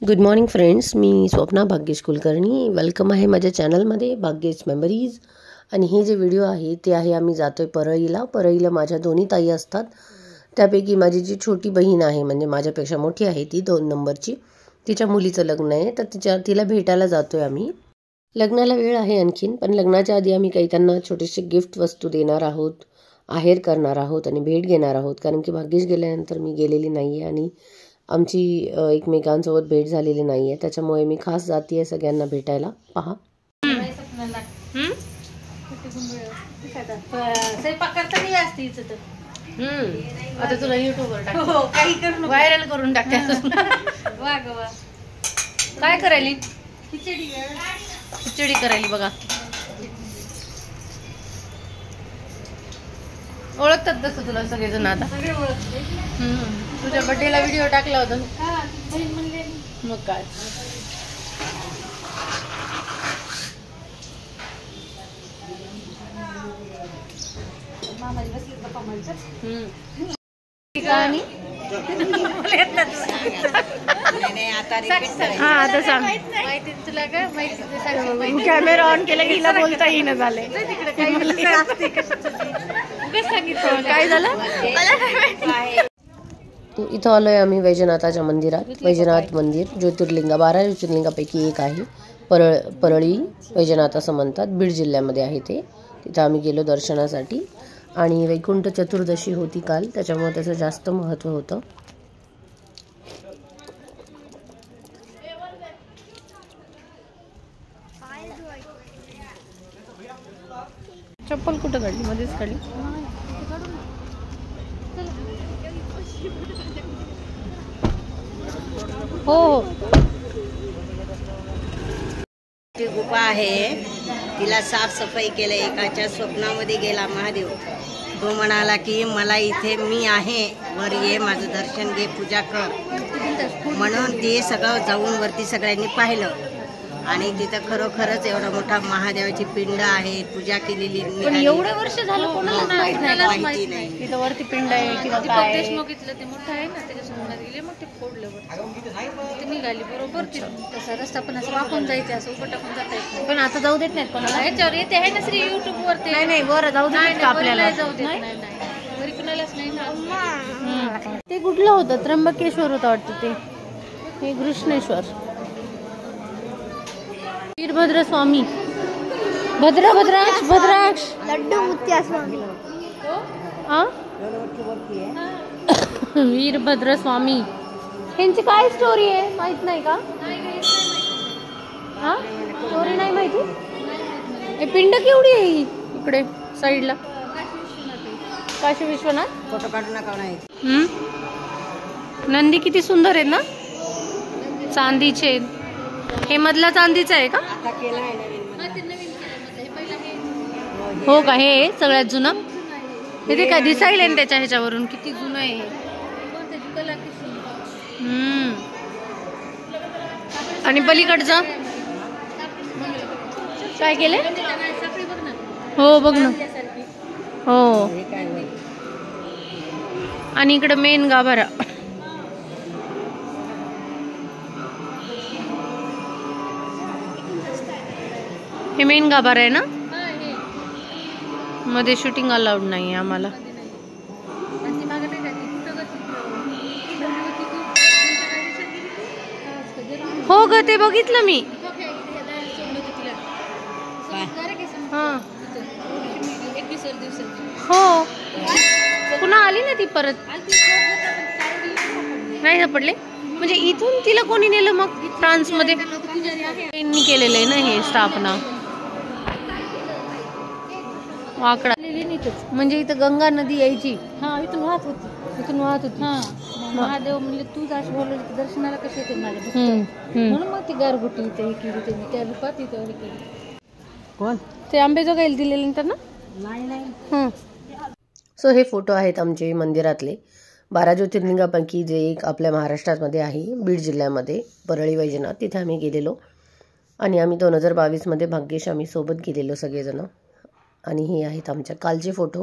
Good morning friends, मी Swapna Bhagyesh Kulkarni. Welcome आहे माझ्या चॅनलमध्ये भाग्येश मेमरीज. आणि हे जे व्हिडिओ आहे ते आहे आम्ही जातोय परळीला माझ्या दोन्ही ताई असतात. त्यापैकी माझी जी छोटी बहीण आहे, म्हणजे माझ्यापेक्षा मोठी आहे, ती 2 नंबरची, तिच्या मुलीचं लग्न आहे, तर तिला भेटायला जातोय आम्ही. लग्नाला वेळ आहे आणखीन, पण लग्नाच्या आधी आम्ही काही त्यांना छोटीशी गिफ्ट वस्तू देणार आहोत, आहेर करणार आहोत आणि भेट घेणार आहोत. कारण की भाग्येश गेल्यानंतर मी गेलेली नाही आहे आणि आमची एकमेकांसोबत भेट झालेली नाही आहे. त्याच्यामुळे मी खास जाती आहे सगळ्यांना भेटायला. पहा, आता तुला युट्यूबवर टाक, व्हायरल करून टाकते. काय करायली? खिचडी करायली बघा. ओळखतात तसं तुला सगळेजण आता. तुझ्या बर्थडेला व्हिडिओ टाकला होता मग काय. आता सांग तुला काय माहिती. कॅमेरा ऑन केला की हिला बोलता येईना झालंय. काय झालं? इथं आलोय आम्ही वैजनाथाच्या मंदिरात. वैजनाथ मंदिर 12 ज्योतिर्लिंगापैकी एक आहे. परळी वैजनाथ असं म्हणतात. बीड जिल्ह्यामध्ये आहे ते. तिथं आम्ही गेलो दर्शनासाठी. आणि वैकुंठ चतुर्दशी होती काल, त्याच्यामुळे त्याचं जास्त महत्त्व होतं. चप्पल कुठं काढली? मध्येच काढली. हो, ती गुफा आहे, तिला साफसफाई केलं. एकाच्या स्वप्नामध्ये गेला महादेव. तो म्हणाला की मला इथे मी आहे, वर ये, माझं दर्शन घे, पूजा कर. म्हणून ते सगळं जाऊन वरती सगळ्यांनी पाहिलं आणि तिथं खरोखरच एवढा मोठा महादेवाची पिंड आहे, पूजा केलेली. पण एवढे वर्ष झालं कोणाला माहिती नाही तिथं वरती पिंड आहे किंवा काय. देशमुखीतलं ते मोठं आहे ना, त्याच्या समोर गेले, मग ते फोडलं ते निघाली बरोबर. तसा रस्ता पण असं वाकून जायचं, असं उभं टाकून जाता येत नाही. पण आता जाऊ देत नाहीत कोणाला. ह्याच्यावर येते आहे ना श्री युट्यूब वर. ते नाही बरं जाऊ देत आपल्याला. जाऊ देत नाही, घरी कुणालाच नाही ना. ते कुठलं होतं? त्र्यंबकेश्वर होतं वाटतं ते. हे घृष्णेश्वर. वीरभद्र स्वामी, भद्राक्ष लड्डू मुत्या स्वामी. वीरभद्र स्वामी. ह्यांची काय स्टोरी आहे माहित नाही का? हा, स्टोरी नाही माहिती. हे पिंड केवढी आहे इकडे साईडला? काशी विश्वनाथ. फोटो काढू नका नाही. नंदी किती सुंदर आहेत ना, चांदीचे. हे मधला चांदीचा आहे का? आता केलं आहे नवीन. हो का? हे सगळ्यात जुनं. हे ते काय दिसायला ना त्याच्या ह्याच्यावरून किती जुनं आहे हे. आणि पलीकडचं काय केलंय? हो बघ ना. हो, आणि इकडे मेन गाभारा. हे मेन गाभारा आहे ना. मध्ये शूटिंग अलाउड नाही आम्हाला. हो ग, ते बघितलं मी. हो, पुन्हा आली ना ती परत. नाही सापडले. म्हणजे इथून तिला कोणी नेलं मग? फ्रान्स मध्ये केलेलं आहे ना हे स्थापना. वाकडा म्हणजे इथं गंगा नदी यायची. हा, इथून वाहत होती. हा, महादेव म्हणले तू जास्त बोलले दर्शनाला कसे येते माझ्या. म्हणून मग ती गारगुटी इथे हे केली त्यांनी, त्या रूपात इथे हे केली. कोण ते आंबेजोगाईला दिलेले नंतर ना. नाही. सो हे फोटो आहेत आमचे मंदिरातले. 12 ज्योतिर्लिंगापैकी जे एक आपल्या महाराष्ट्रामध्ये आहे, बीड जिल्ह्यामध्ये परळी वैजनाथ. तिथे आम्ही गेलेलो आणि आम्ही 2022 मध्ये भाग्येश आम्ही सोबत गेलेलो सगळेजण. आणि हे आहेत आमच्या कालचे फोटो.